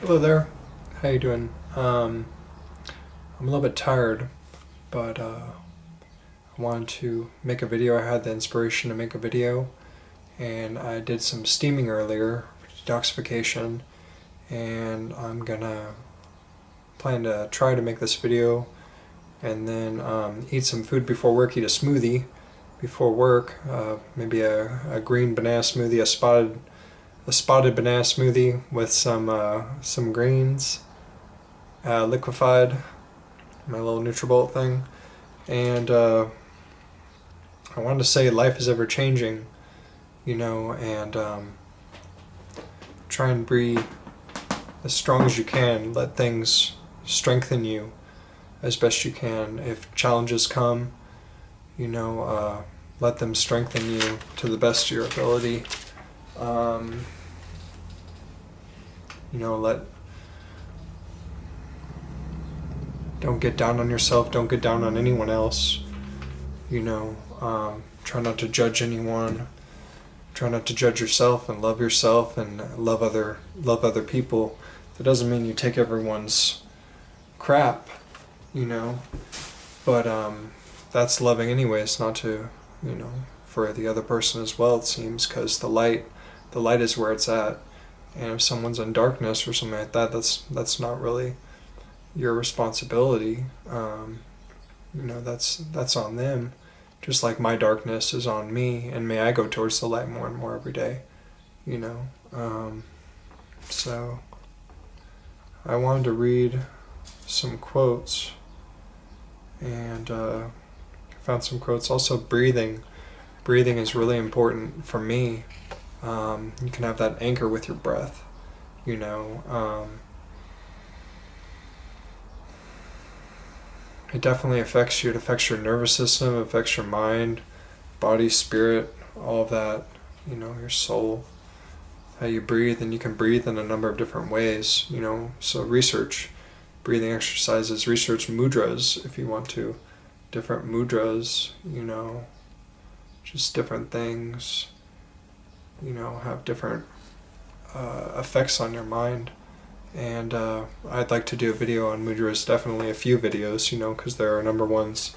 Hello there. How you doing? I'm a little bit tired, but I wanted to make a video. I had the inspiration to make a video, and I did some steaming earlier for detoxification, and I'm gonna plan to try to make this video, and then eat some food before work. Eat a smoothie before work. Maybe a green banana smoothie, a spotted banana smoothie with some greens, liquefied, my little NutriBullet thing, and I wanted to say life is ever changing, and try and breathe as strong as you can. Let things strengthen you as best you can. If challenges come, let them strengthen you to the best of your ability. Um, let don't get down on yourself. Don't get down on anyone else. Try not to judge anyone. Try not to judge yourself, and love other people. That doesn't mean you take everyone's crap, but that's loving anyways. Not to, for the other person as well. It seems, because the light is where it's at. And if someone's in darkness or something like that, that's not really your responsibility. That's on them. Just like my darkness is on me, and may I go towards the light more and more every day. You know. So I wanted to read some quotes, and found some quotes. Also, breathing. Breathing is really important for me. You can have that anchor with your breath. It definitely affects you. It affects your nervous system, it affects your mind, body, spirit, all of that, your soul, how you breathe. And you can breathe in a number of different ways, so research breathing exercises, research mudras if you want to, different mudras, just different things, have different effects on your mind. And I'd like to do a video on mudras, definitely a few videos, because there are a number of ones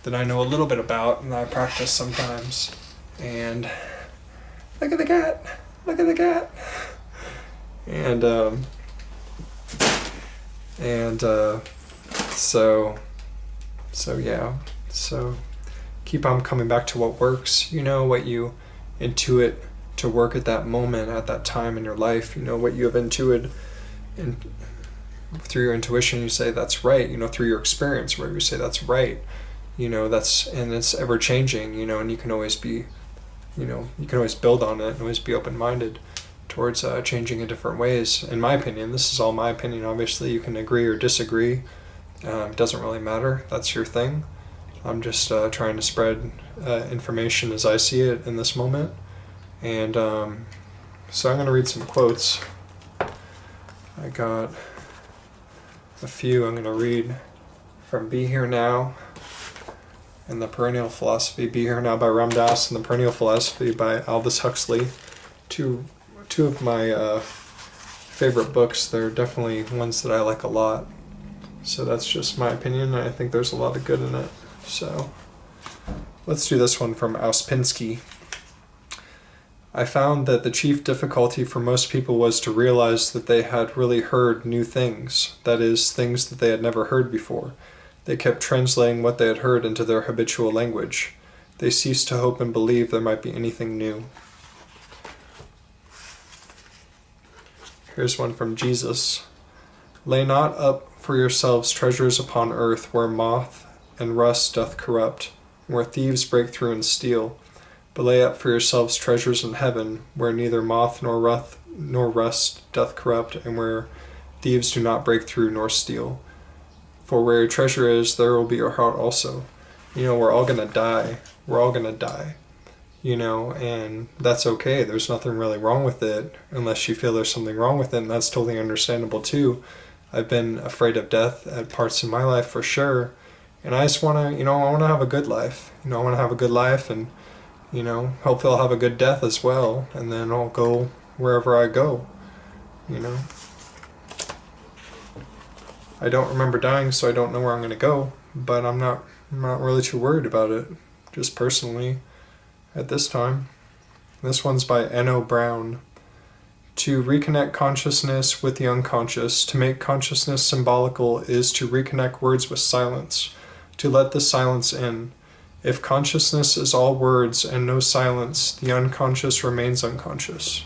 that I know a little bit about and I practice sometimes. And look at the cat! Look at the cat! And so yeah. So keep on coming back to what works. What you intuit to work at that moment, at that time in your life. What you have intuited. And through your intuition, you say that's right. Through your experience, where you say that's right. And it's ever changing. And you can always be, you can always build on it and always be open-minded towards changing in different ways. In my opinion, this is all my opinion. Obviously, you can agree or disagree. It doesn't really matter. That's your thing. I'm just trying to spread information as I see it in this moment. And so I'm going to read some quotes. I got a few I'm going to read from Be Here Now and The Perennial Philosophy. Be Here Now by Ram Dass and The Perennial Philosophy by Aldous Huxley. Two of my favorite books. They're definitely ones that I like a lot. So that's just my opinion. I think there's a lot of good in it. So let's do this one from Ouspensky. I found that the chief difficulty for most people was to realize that they had really heard new things, that is, things that they had never heard before. They kept translating what they had heard into their habitual language. They ceased to hope and believe there might be anything new. Here's one from Jesus. Lay not up for yourselves treasures upon earth, where moth and rust doth corrupt, where thieves break through and steal. But lay up for yourselves treasures in heaven, where neither moth nor rust doth corrupt, and where thieves do not break through nor steal. For where your treasure is, there will be your heart also. We're all going to die. We're all going to die. And that's okay. There's nothing really wrong with it, unless you feel there's something wrong with it, and that's totally understandable too. I've been afraid of death at parts in my life for sure, and I just want to, I want to have a good life. I want to have a good life, and hopefully I'll have a good death as well, and then I'll go wherever I go, I don't remember dying, so I don't know where I'm going to go, but I'm not really too worried about it, just personally, at this time. This one's by N.O. Brown. To reconnect consciousness with the unconscious, to make consciousness symbolical, is to reconnect words with silence, to let the silence in. If consciousness is all words and no silence, the unconscious remains unconscious.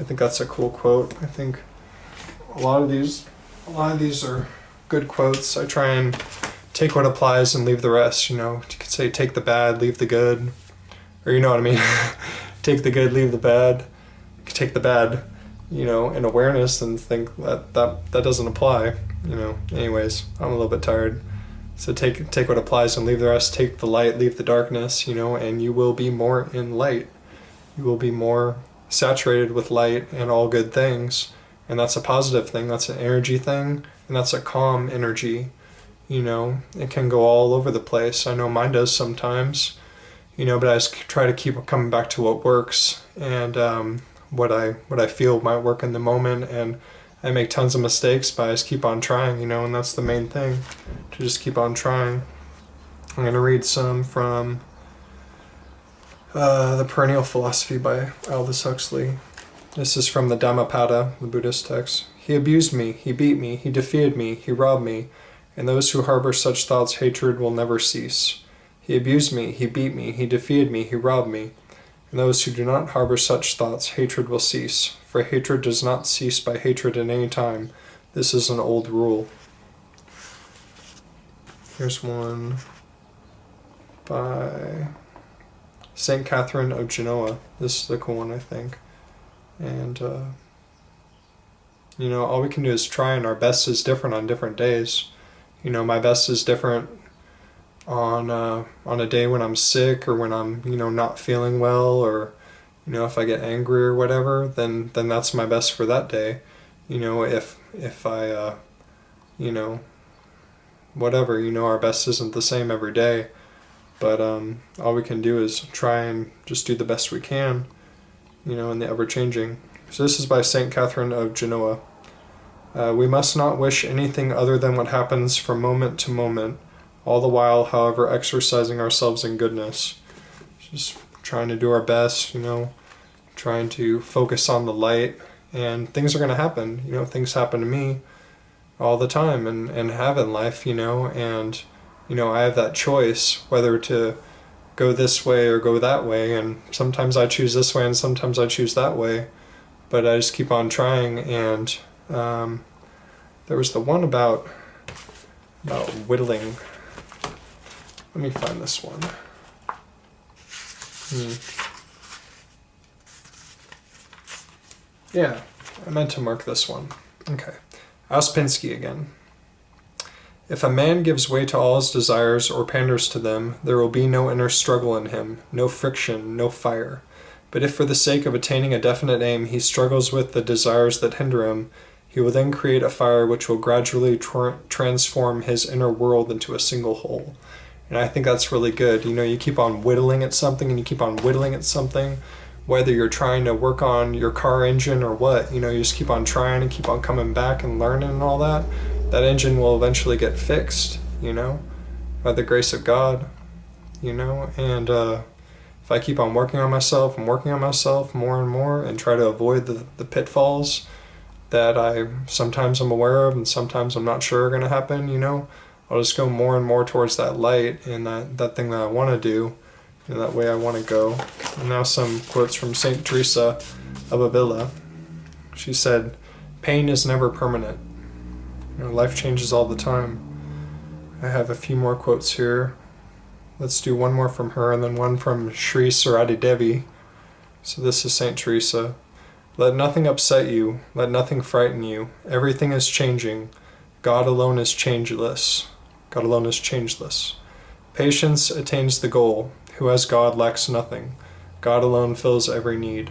I think that's a cool quote. I think a lot of these are good quotes. I try and take what applies and leave the rest. You could say take the bad, leave the good, or you know what I mean. Take the good, leave the bad. Take the bad, in awareness and think that doesn't apply. Anyways, I'm a little bit tired. So take what applies and leave the rest. Take the light, leave the darkness. And you will be more in light. You will be more saturated with light and all good things. And that's a positive thing. That's an energy thing. And that's a calm energy. It can go all over the place. I know mine does sometimes. But I just try to keep coming back to what works and what I feel might work in the moment. And I make tons of mistakes, but I just keep on trying, and that's the main thing, to just keep on trying. I'm going to read some from The Perennial Philosophy by Aldous Huxley. This is from the Dhammapada, the Buddhist text. He abused me, he beat me, he defeated me, he robbed me, and those who harbor such thoughts hatred will never cease. He abused me, he beat me, he defeated me, he robbed me, and those who do not harbor such thoughts hatred will cease, for hatred does not cease by hatred at any time. This is an old rule. Here's one by St. Catherine of Genoa. This is the cool one, I think. And, all we can do is try, and our best is different on different days. My best is different on a day when I'm sick or when I'm, not feeling well, or, if I get angry or whatever, then that's my best for that day. If I, whatever, our best isn't the same every day, but all we can do is try and just do the best we can, in the ever-changing. So this is by St. Catherine of Genoa. We must not wish anything other than what happens from moment to moment, all the while, however, exercising ourselves in goodness. Just trying to do our best, trying to focus on the light, and things are going to happen. Things happen to me all the time and have in life, and, I have that choice whether to go this way or go that way, and sometimes I choose this way and sometimes I choose that way, but I just keep on trying. And there was the one about whittling. Let me find this one. Yeah, I meant to mark this one. Okay. Ouspensky again. If a man gives way to all his desires or panders to them, there will be no inner struggle in him, no friction, no fire. But if for the sake of attaining a definite aim he struggles with the desires that hinder him, he will then create a fire which will gradually transform his inner world into a single whole. And I think that's really good. You keep on whittling at something and you keep on whittling at something, whether you're trying to work on your car engine or what, you just keep on trying and keep on coming back and learning and all that. That engine will eventually get fixed, by the grace of God, and if I keep on working on myself more and more and try to avoid the pitfalls that I sometimes I'm aware of and sometimes I'm not sure are going to happen, I'll just go more and more towards that light and that thing that I want to do, that way I want to go. And now some quotes from St. Teresa of Avila. She said, "Pain is never permanent. Life changes all the time." I have a few more quotes here. Let's do one more from her and then one from Sri Sarati Devi. So this is St. Teresa. "Let nothing upset you. Let nothing frighten you. Everything is changing. God alone is changeless. God alone is changeless. Patience attains the goal. Who has God lacks nothing. God alone fills every need."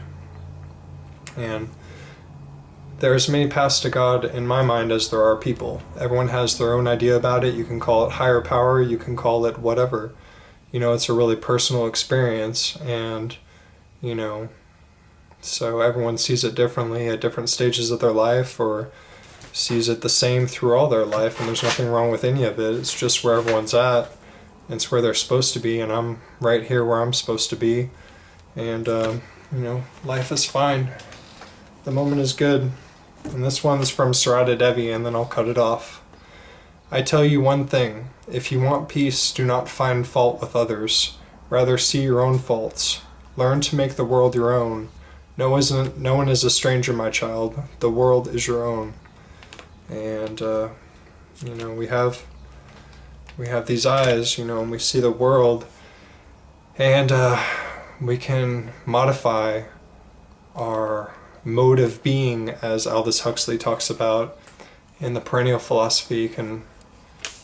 And there are as many paths to God in my mind as there are people. Everyone has their own idea about it. You can call it higher power. You can call it whatever. It's a really personal experience. And, so everyone sees it differently at different stages of their life or sees it the same through all their life, and there's nothing wrong with any of it. It's just where everyone's at. It's where they're supposed to be, and I'm right here where I'm supposed to be. And, life is fine. The moment is good. And this one's from Sarada Devi, and then I'll cut it off. I tell you one thing. If you want peace, do not find fault with others. Rather see your own faults. Learn to make the world your own. No one is a stranger, my child. The world is your own. And, we have these eyes, and we see the world, and we can modify our mode of being, as Aldous Huxley talks about in the Perennial Philosophy. You can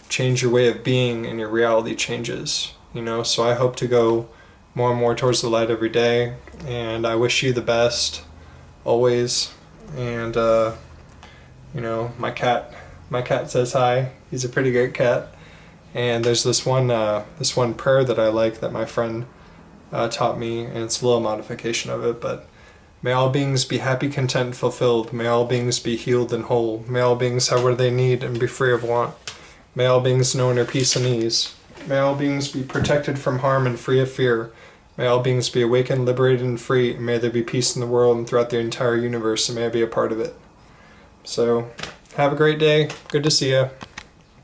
change your way of being, and your reality changes. So I hope to go more and more towards the light every day, and I wish you the best always. And my cat says hi. He's a pretty great cat. And there's this one prayer that I like that my friend taught me, and it's a little modification of it, but may all beings be happy, content, fulfilled. May all beings be healed and whole. May all beings have what they need and be free of want. May all beings know inner peace and ease. May all beings be protected from harm and free of fear. May all beings be awakened, liberated, and free. And may there be peace in the world and throughout the entire universe, and may I be a part of it. So, have a great day. Good to see you.